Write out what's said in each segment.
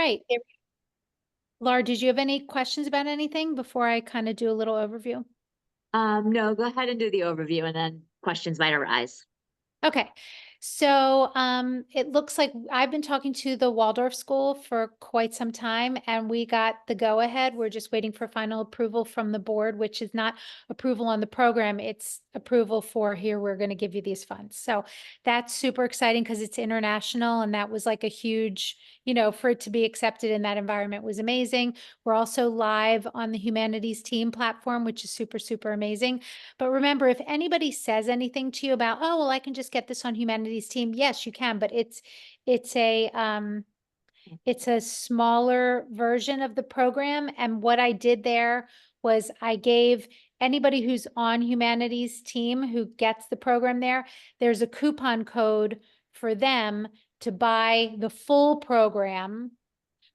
right. Laura, did you have any questions about anything before I kind of do a little overview? No, go ahead and do the overview and then questions might arise. Okay. So it looks like I've been talking to the Waldorf School for quite some time, and we got the go-ahead. We're just waiting for final approval from the board, which is not approval on the program. It's approval for here, we're going to give you these funds. So that's super exciting because it's international, and that was like a huge, for it to be accepted in that environment was amazing. We're also live on the Humanities Team platform, which is super, super amazing. But remember, if anybody says anything to you about, oh, well, I can just get this on Humanities Team, yes, you can, but it's a smaller version of the program. And what I did there was I gave anybody who's on Humanities Team who gets the program there's a coupon code for them to buy the full program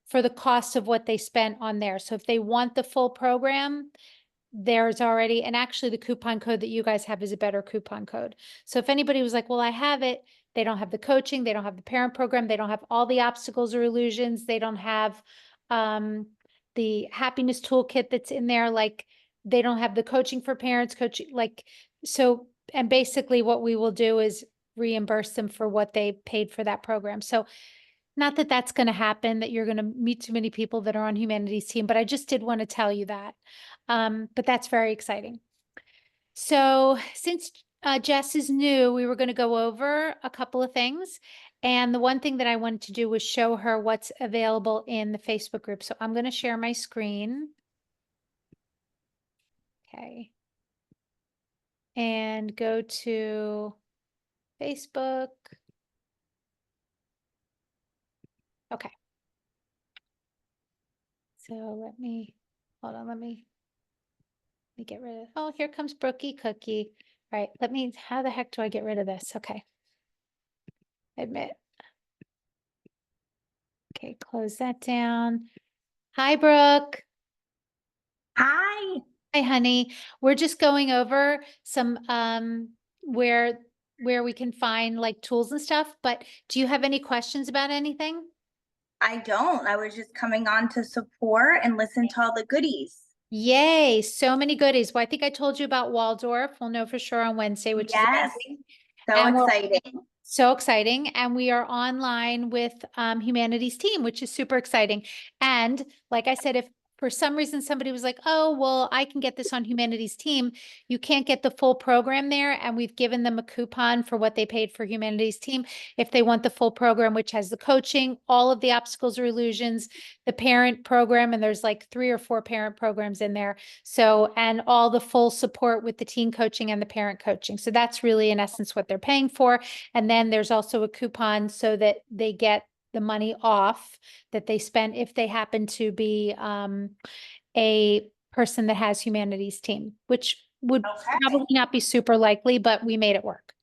for the cost of what they spent on there. So if they want the full program, there's already, and actually the coupon code that you guys have is a better coupon code. So if anybody was like, well, I have it, they don't have the coaching, they don't have the parent program, they don't have all the obstacles or illusions, they don't have the happiness toolkit that's in there, like they don't have the coaching for parents, coaching, like, so, and basically what we will do is reimburse them for what they paid for that program. So not that that's going to happen, that you're going to meet too many people that are on Humanities Team, but I just did want to tell you that. But that's very exciting. So since Jess is new, we were going to go over a couple of things. And the one thing that I wanted to do was show her what's available in the Facebook group. So I'm going to share my screen. Okay. And go to Facebook. Okay. So hold on, let me get rid of, oh, here comes Brookie Cookie. All right, how the heck do I get rid of this? Okay. Admit. Okay, close that down. Hi, Brooke. Hi. Hi, honey. We're just going over some where we can find like tools and stuff, but do you have any questions about anything? I don't. I was just coming on to support and listen to all the goodies. Yay, so many goodies. Well, I think I told you about Waldorf. We'll know for sure on Wednesday, which is Yes. amazing. So And we're exciting. so exciting. And we are online with Humanities Team, which is super exciting. And like I said, if for some reason somebody was like, oh, well, I can get this on Humanities Team, you can't get the full program there. And we've given them a coupon for what they paid for Humanities Team. If they want the full program, which has the coaching, all of the obstacles or illusions, the parent program, and there's like 3 or 4 parent programs in there. So, and all the full support with the teen coaching and the parent coaching. So that's really in essence what they're paying for. And then there's also a coupon so that they get the money off that they spent if they happen to be a person that has Humanities Team, which would Okay. probably not be super likely, but we made it work.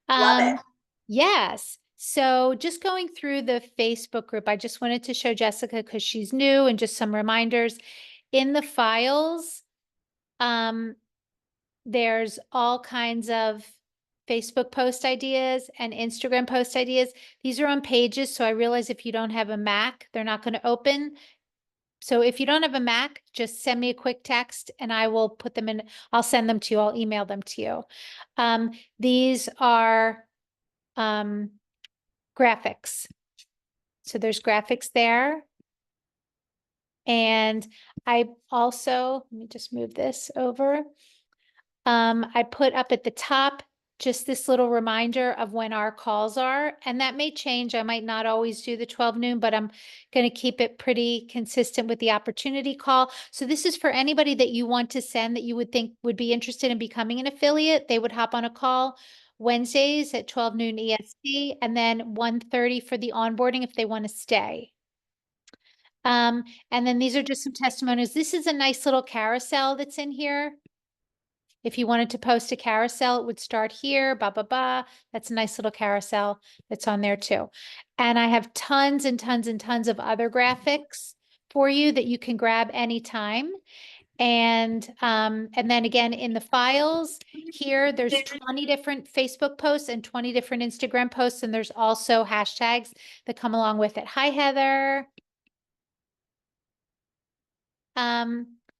Love it. Yes. So just going through the Facebook group, I just wanted to show Jessica because she's new and just some reminders. In the files, there's all kinds of Facebook post ideas and Instagram post ideas. These are on pages, so I realize if you don't have a Mac, they're not going to open. So if you don't have a Mac, just send me a quick text and I will put them in. I'll send them to you. I'll email them to you. These are graphics. So there's graphics there. And I also, let me just move this over. I put up at the top just this little reminder of when our calls are, and that may change. I might not always do the 12 noon, but I'm going to keep it pretty consistent with the opportunity call. So this is for anybody that you want to send that you would think would be interested in becoming an affiliate. They would hop on a call Wednesdays at 12 noon EST, and then 1:30 for the onboarding if they want to stay. And then these are just some testimonials. This is a nice little carousel that's in here. If you wanted to post a carousel, it would start here, blah, blah, blah. That's a nice little carousel that's on there too. And I have tons and tons and tons of other graphics for you that you can grab anytime. And then again, in the files here, there's 20 different Facebook posts and 20 different Instagram posts. And there's also hashtags that come along with it. Hi, Heather.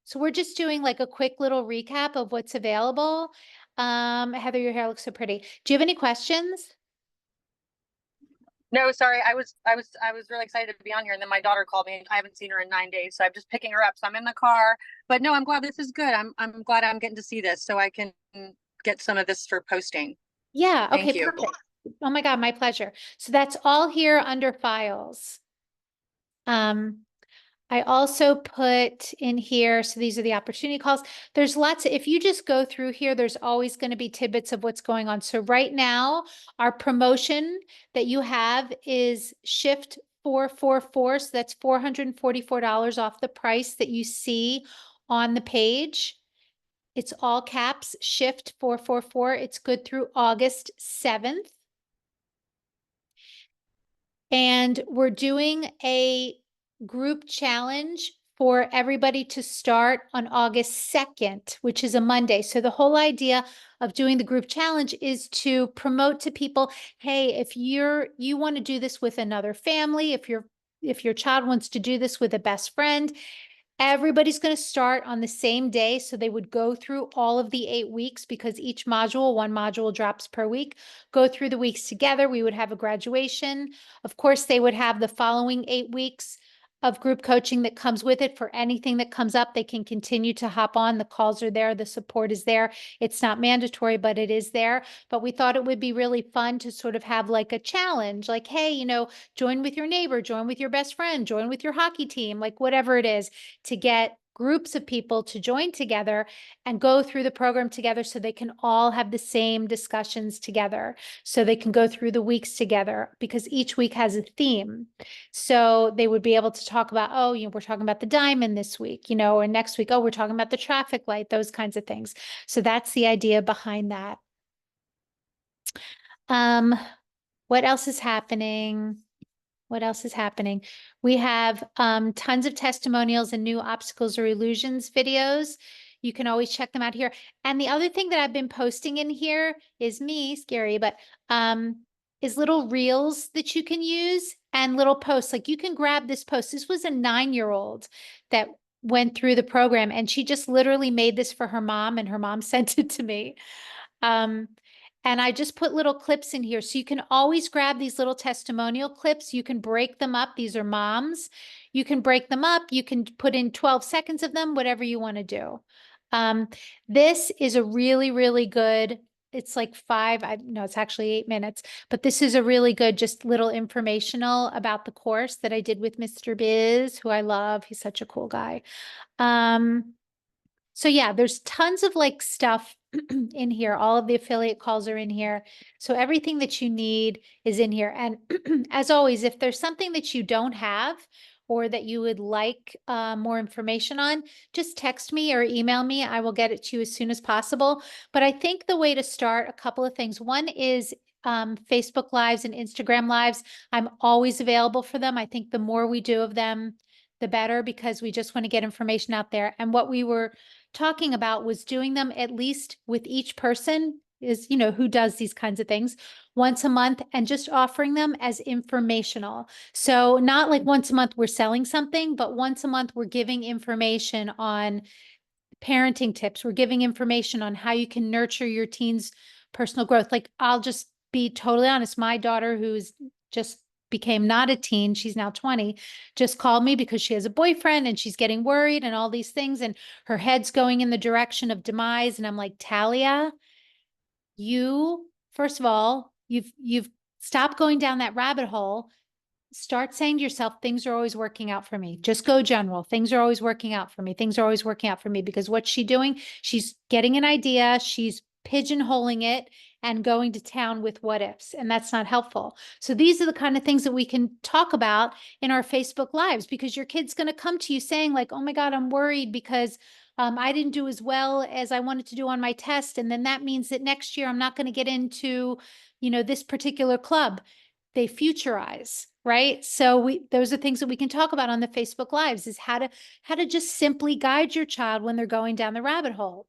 So we're just doing like a quick little recap of what's available. Heather, your hair looks so pretty. Do you have any questions? No, sorry. I was really excited to be on here, and then my daughter called me. I haven't seen her in 9 days, so I'm just picking her up. So I'm in the car, but no, I'm glad this is good. I'm glad I'm getting to see this, so I can get some of this for posting. Yeah, Thank okay, you. perfect. Oh my God, my pleasure. So that's all here under files. I also put in here, so these are the opportunity calls. There's lots, if you just go through here, there's always going to be tidbits of what's going on. So right now, our promotion that you have is Shift 444. So that's $444 off the price that you see on the page. It's all caps, Shift 444. It's good through August 7th. And we're doing a group challenge for everybody to start on August 2nd, which is a Monday. So the whole idea of doing the group challenge is to promote to people, hey, if you want to do this with another family, if your child wants to do this with a best friend, everybody's going to start on the same day. So they would go through all of the 8 weeks, because each module, one module drops per week, go through the weeks together. We would have a graduation. Of course, they would have the following 8 weeks of group coaching that comes with it. For anything that comes up, they can continue to hop on. The calls are there. The support is there. It's not mandatory, but it is there. But we thought it would be really fun to sort of have like a challenge, like, hey, join with your neighbor, join with your best friend, join with your hockey team, like whatever it is, to get groups of people to join together and go through the program together, so they can all have the same discussions together, so they can go through the weeks together, because each week has a theme. So they would be able to talk about, oh, we're talking about the diamond this week, or next week, oh, we're talking about the traffic light, those kinds of things. So that's the idea behind that. What else is happening? What else is happening? We have tons of testimonials and new obstacles or illusions videos. You can always check them out here. And the other thing that I've been posting in here is me, scary, but is little reels that you can use and little posts. Like you can grab this post. This was a 9-year-old that went through the program, and she just literally made this for her mom, and her mom sent it to me. And I just put little clips in here. So you can always grab these little testimonial clips. You can break them up. These are moms. You can break them up. You can put in 12 seconds of them, whatever you want to do. This is a really, really good, it's like it's actually 8 minutes, but this is a really good, just little informational about the course that I did with Mr. Biz, who I love. He's such a cool guy. So yeah, there's tons of like stuff in here. All of the affiliate calls are in here. So everything that you need is in here. And as always, if there's something that you don't have or that you would like more information on, just text me or email me. I will get it to you as soon as possible. But I think the way to start, a couple of things. One is Facebook Lives and Instagram Lives. I'm always available for them. I think the more we do of them, the better, because we just want to get information out there. And what we were talking about was doing them at least with each person is, who does these kinds of things, once a month, and just offering them as informational. So not like once a month we're selling something, but once a month we're giving information on parenting tips. We're giving information on how you can nurture your teens' personal growth. Like, I'll just be totally honest. My daughter, who's just became not a teen, she's now 20, just called me because she has a boyfriend and she's getting worried and all these things, and her head's going in the direction of demise. And I'm like, Talia, first of all, you've stopped going down that rabbit hole. Start saying to yourself, things are always working out for me. Just go general. Things are always working out for me. Things are always working out for me. Because what's she doing? She's getting an idea. She's pigeonholing it and going to town with what ifs. And that's not helpful. So these are the kind of things that we can talk about in our Facebook Lives, because your kid's going to come to you saying like, oh my God, I'm worried because I didn't do as well as I wanted to do on my test. And then that means that next year I'm not going to get into, this particular club. They futurize, right? So those are things that we can talk about on the Facebook Lives, is how to just simply guide your child when they're going down the rabbit hole.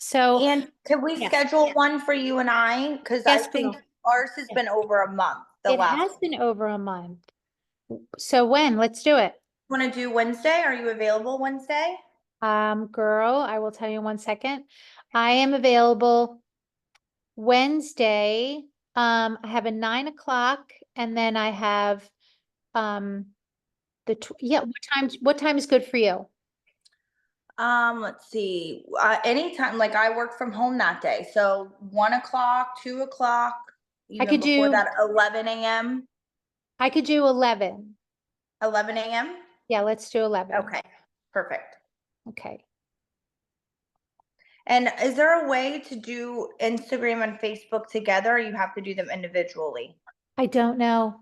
So, And can we yes. schedule one for you and I? Because I Yes, think girl. ours has been over a month. The It last has been over a month. So when? Let's do it. Want to do Wednesday? Are you available Wednesday? Girl, I will tell you in 1 second. I am available Wednesday. I have a 9 o'clock and then I have, yeah, what time is good for you? Let's see, anytime, like I work from home that day, so 1 o'clock, 2 o'clock, I even could before do, that, 11 a.m., I could do 11. 11 a.m.? Yeah, let's do 11. Okay, perfect. Okay. And is there a way to do Instagram and Facebook together, or you have to do them individually? I don't know.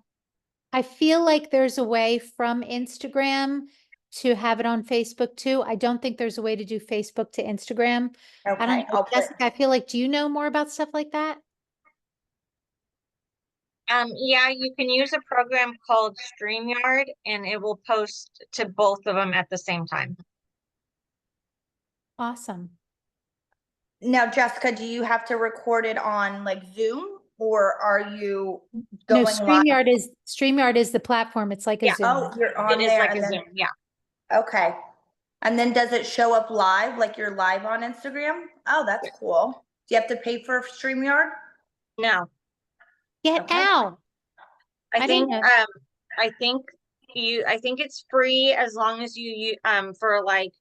I feel like there's a way from Instagram to have it on Facebook too. I don't think there's a way to do Facebook to Instagram. I don't Okay, know. I'll put, Jessica, I feel like, do you know more about stuff like that? Yeah, you can use a program called StreamYard and it will post to both of them at the same time. Awesome. now Jessica, do you have to record it on like Zoom, or are you No, going live? StreamYard is the platform. It's like a Yeah. Zoom. Oh, you're on It is there like and a then, Zoom, yeah. okay. And then does it show up live, like you're live on Instagram? Oh, that's cool. Do you have to pay for StreamYard? No, Get Okay. out. I I didn't think, know. I think it's free as long as you, for like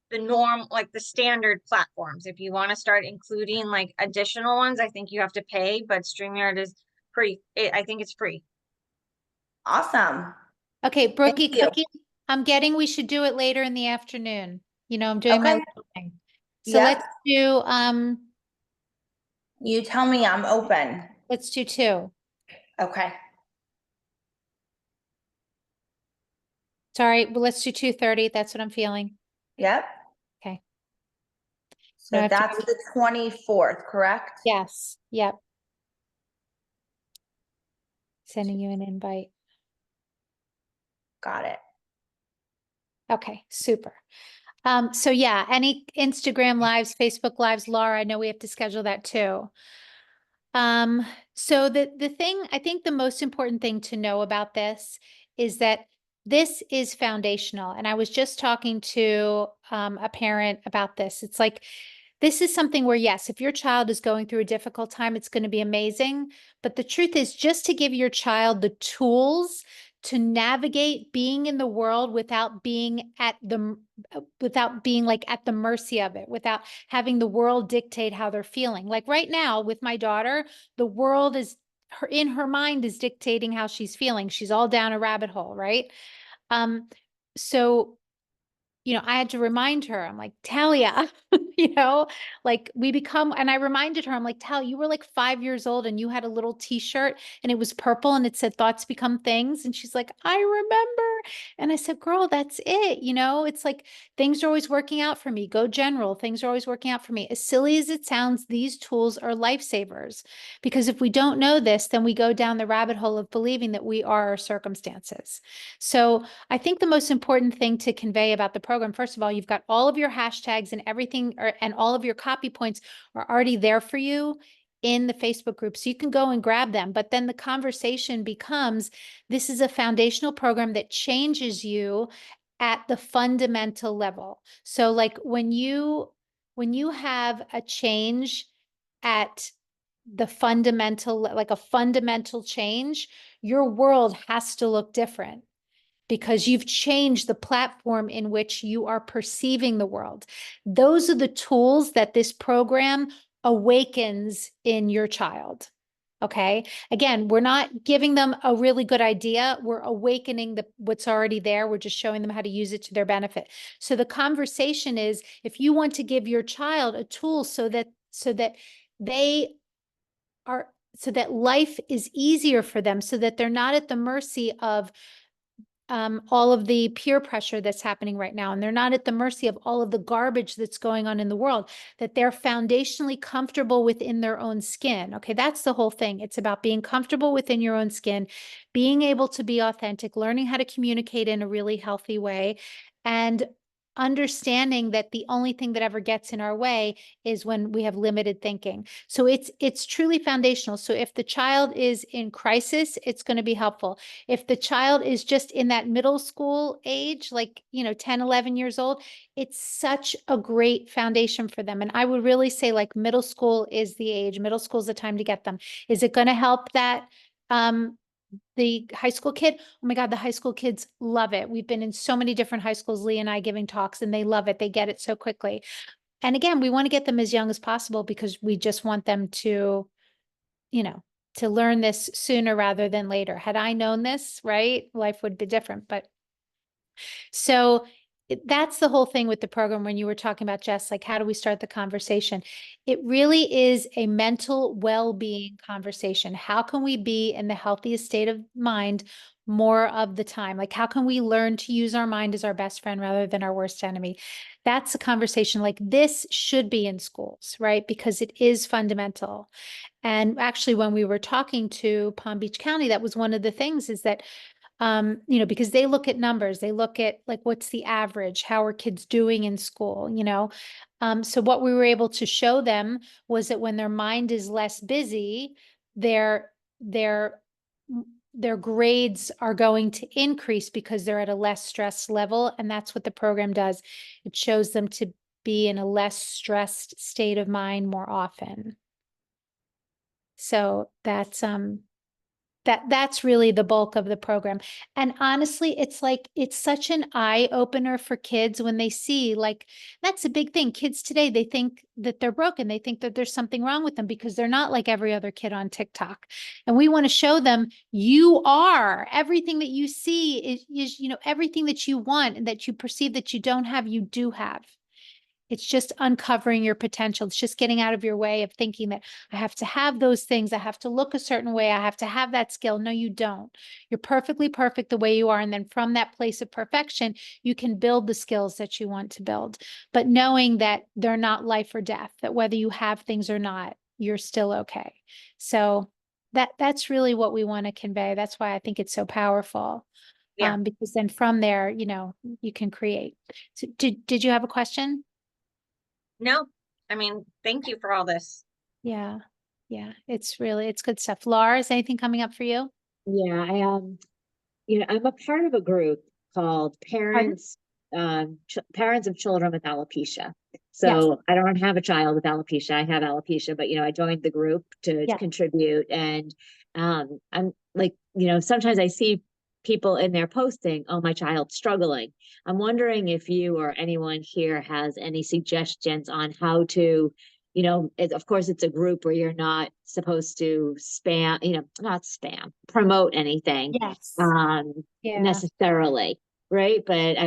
the norm, like the standard platforms. If you want to start including like additional ones, I think you have to pay, but StreamYard is free. I think it's free. Awesome. Okay, Brookie you. Cookie, I'm getting we should do it later in the afternoon. You know, I'm doing my Okay. little thing. So Yep. You tell me, I'm open. let's do 2. Okay. Sorry, well, let's do 2:30. That's what I'm feeling. Yep. Okay. So No, I have to that's the 24th, correct? Yes, yep. Sending you an invite. Got it. Okay, super. So yeah, any Instagram lives, Facebook lives, Laura, I know we have to schedule that too. So the thing, I think the most important thing to know about this is that this is foundational. And I was just talking to a parent about this. It's like, this is something where, yes, if your child is going through a difficult time, it's going to be amazing. But the truth is just to give your child the tools to navigate being in the world without being like at the mercy of it, without having the world dictate how they're feeling. Like right now with my daughter, the world is in her mind is dictating how she's feeling. She's all down a rabbit hole, right? So, I had to remind her, I'm like, Talia, like and I reminded her, I'm like, Tal, you were like 5 years old and you had a little t-shirt and it was purple and it said thoughts become things. And she's like, I remember. And I said, girl, that's it. It's like things are always working out for me. Go general. Things are always working out for me. As silly as it sounds, these tools are lifesavers, because if we don't know this, then we go down the rabbit hole of believing that we are our circumstances. So I think the most important thing to convey about the program, first of all, you've got all of your hashtags and everything, and all of your copy points are already there for you in the Facebook group. So you can go and grab them. But then the conversation becomes, this is a foundational program that changes you at the fundamental level. So like when you have a change at the fundamental, like a fundamental change, your world has to look different, because you've changed the platform in which you are perceiving the world. Those are the tools that this program awakens in your child. Okay. Again, we're not giving them a really good idea. We're awakening what's already there. We're just showing them how to use it to their benefit. So the conversation is, if you want to give your child a tool so that they are, so that life is easier for them, so that they're not at the mercy of all of the peer pressure that's happening right now, and they're not at the mercy of all of the garbage that's going on in the world, that they're foundationally comfortable within their own skin. Okay, that's the whole thing. It's about being comfortable within your own skin, being able to be authentic, learning how to communicate in a really healthy way, and understanding that the only thing that ever gets in our way is when we have limited thinking. So it's truly foundational. So if the child is in crisis, it's going to be helpful. If the child is just in that middle school age, like, 10, 11 years old, it's such a great foundation for them. And I would really say like middle school is the age, middle school is the time to get them. Is it going to help that, the high school kid? Oh my God, the high school kids love it. We've been in so many different high schools, Lee and I giving talks, and they love it. They get it so quickly. And again, we want to get them as young as possible because we just want them to, to learn this sooner rather than later. Had I known this, right, life would be different. But so that's the whole thing with the program when you were talking about, Jess, like, how do we start the conversation? It really is a mental well-being conversation. How can we be in the healthiest state of mind more of the time? Like, how can we learn to use our mind as our best friend rather than our worst enemy? That's a conversation like this should be in schools, right? Because it is fundamental. And actually, when we were talking to Palm Beach County, that was one of the things is that because they look at numbers, they look at like, what's the average, how are kids doing in school, so what we were able to show them was that when their mind is less busy, their grades are going to increase because they're at a less stress level. And that's what the program does. It shows them to be in a less stressed state of mind more often. So that's really the bulk of the program. And honestly, it's such an eye opener for kids when they see, like, that's a big thing. Kids today, they think that they're broken. They think that there's something wrong with them because they're not like every other kid on TikTok. And we want to show them you are. Everything that you see is everything that you want and that you perceive that you don't have, you do have. It's just uncovering your potential. It's just getting out of your way of thinking that I have to have those things. I have to look a certain way. I have to have that skill. No, you don't. You're perfectly perfect the way you are. And then from that place of perfection, you can build the skills that you want to build. But knowing that they're not life or death, that whether you have things or not, you're still okay. So that's really what we want to convey. That's why I think it's so powerful. Yeah. Because then from there, you can create. So did you have a question? No, I mean, thank you for all this. Yeah. It's good stuff. Laura, is anything coming up for you? Yeah, I'm a part of a group called Parents of Children with Alopecia. So I don't have a child with alopecia. I have alopecia, but I joined the group to contribute. And I'm like, sometimes I see people in there posting, oh, my child's struggling. I'm wondering if you or anyone here has any suggestions on how to, of course, it's a group where you're not supposed to promote anything Yes. necessarily. Right. But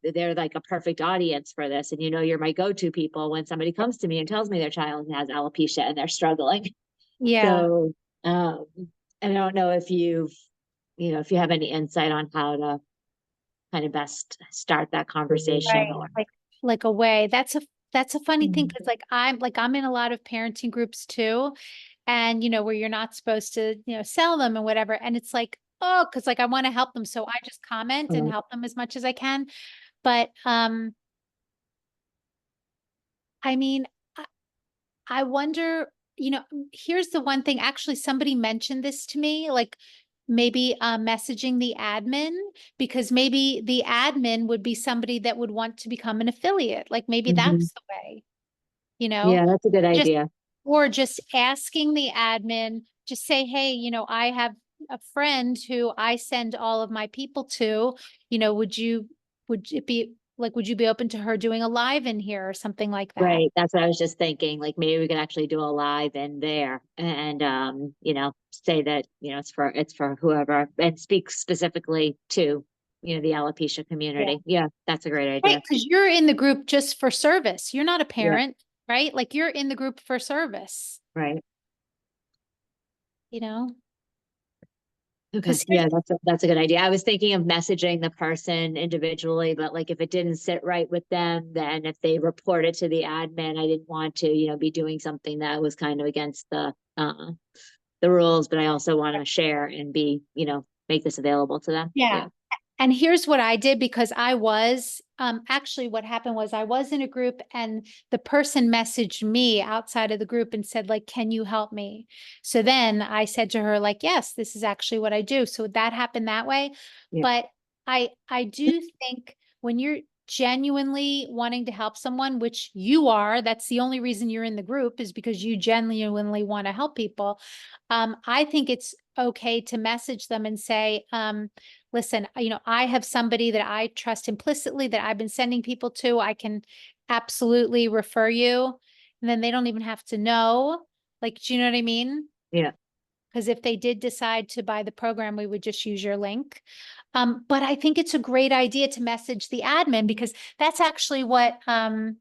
they're like a perfect audience for this. And, you're my go-to people when somebody comes to me and tells me their child has alopecia and they're struggling. Yeah. So I don't know if if you have any insight on how to kind of best start that conversation. Right. Or Like a way. That's a funny thing because I'm in a lot of parenting groups too. And where you're not supposed to, sell them and whatever. And it's like, oh, because like I want to help them. So I just comment and help them as much as I can. But I mean, I wonder, here's the one thing, actually, somebody mentioned this to me, like maybe messaging the admin, because maybe the admin would be somebody that would want to become an affiliate. Like maybe that's the way, yeah, that's a good idea. Or just asking the admin, just say, hey, I have a friend who I send all of my people to, would you be open to her doing a live in here or something like that? Right. That's what I was just thinking. Like maybe we could actually do a live in there and say that, it's for whoever and speak specifically to, the alopecia community. Yeah, that's a great idea. Right, because you're in the group just for service. You're not a parent, right? Like you're in the group for service. Right. Okay. 'Cause Yeah, that's a good idea. I was thinking of messaging the person individually, but like if it didn't sit right with them, then if they report it to the admin, I didn't want to, be doing something that was kind of against the rules, but I also want to share and be, make this available to them. Yeah. And here's what I did because I was actually what happened was I was in a group and the person messaged me outside of the group and said like, can you help me? So then I said to her like, yes, this is actually what I do. So that happened that way. Yeah. But I do think when you're genuinely wanting to help someone, which you are, that's the only reason you're in the group is because you genuinely want to help people. I think it's okay to message them and say, listen, I have somebody that I trust implicitly that I've been sending people to. I can absolutely refer you. And then they don't even have to know. Like, do you know what I mean? Yeah. Because if they did decide to buy the program, we would just use your link. But I think it's a great idea to message the admin because that's actually what my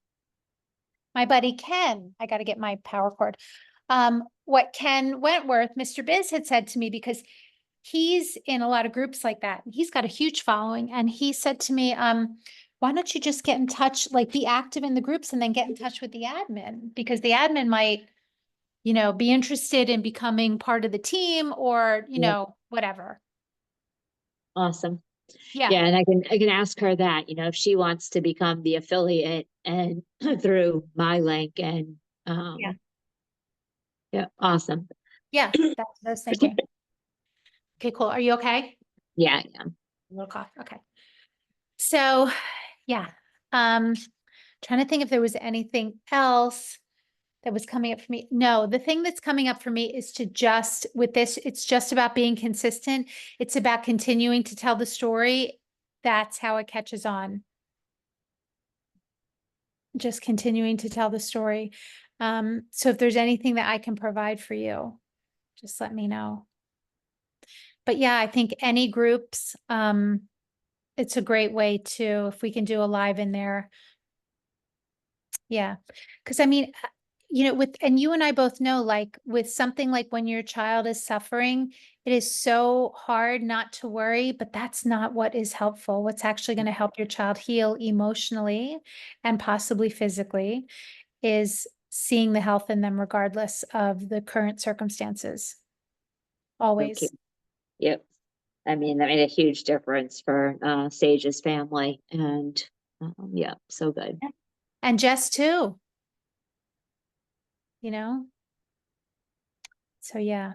buddy Ken, I got to get my power cord. What Ken Wentworth, Mr. Biz, had said to me because he's in a lot of groups like that. He's got a huge following. And he said to me, why don't you just get in touch, like be active in the groups and then get in touch with the admin? Because the admin might, be interested in becoming part of the team or, Yeah. whatever. Awesome. Yeah. Yeah, and I can ask her that, if she wants to become the affiliate and through my link and Yeah. yeah, awesome. Yeah. That's what I was thinking. Okay, cool. Are you okay? Yeah, yeah. A little cough. Okay. So, yeah. Trying to think if there was anything else that was coming up for me. No, the thing that's coming up for me is to just with this, it's just about being consistent. It's about continuing to tell the story. That's how it catches on. Just continuing to tell the story. So if there's anything that I can provide for you, just let me know. But yeah, I think any groups, it's a great way to, if we can do a live in there. Yeah. Cause I mean, and you and I both know, like with something like when your child is suffering, it is so hard not to worry, but that's not what is helpful. What's actually going to help your child heal emotionally and possibly physically is seeing the health in them regardless of the current circumstances. Always. Okay. Yep. I mean, that made a huge difference for Sage's family and yeah, so good. And Jess too. So yeah,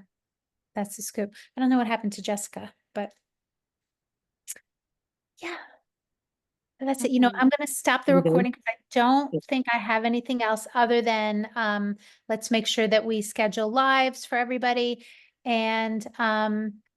that's the scoop. I don't know what happened to Jessica, but yeah, that's it. I'm going to stop the You good? recording because I don't Yeah. think I have anything else other than let's make sure that we schedule lives for everybody and I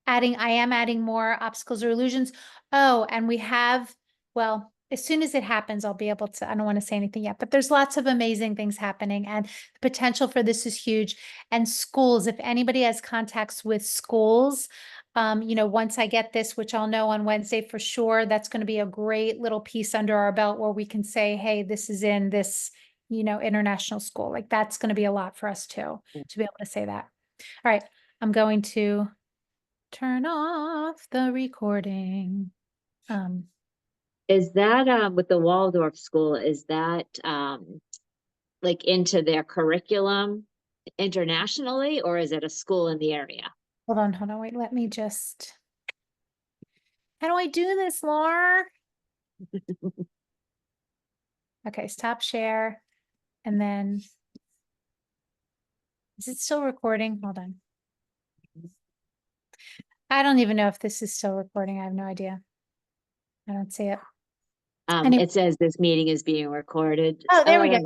am adding more obstacles or illusions. Oh, and we have, well, as soon as it happens, I'll be able to, I don't want to say anything yet, but there's lots of amazing things happening and the potential for this is huge. And schools, if anybody has contacts with schools, once I get this, which I'll know on Wednesday for sure, that's going to be a great little piece under our belt where we can say, hey, this is in this, international school. Like that's going to be a lot for us too, to be able to say that. All right. I'm going to turn off the recording. Is that with the Waldorf school, is that like into their curriculum internationally, or is it a school in the area? Hold on, wait, let me just, how do I do this, Laura? Okay, stop share, and then, is it still recording? Hold on. I don't even know if this is still recording, I have no idea. I don't see it. Anyway. It says this meeting is being recorded. Oh, there we go.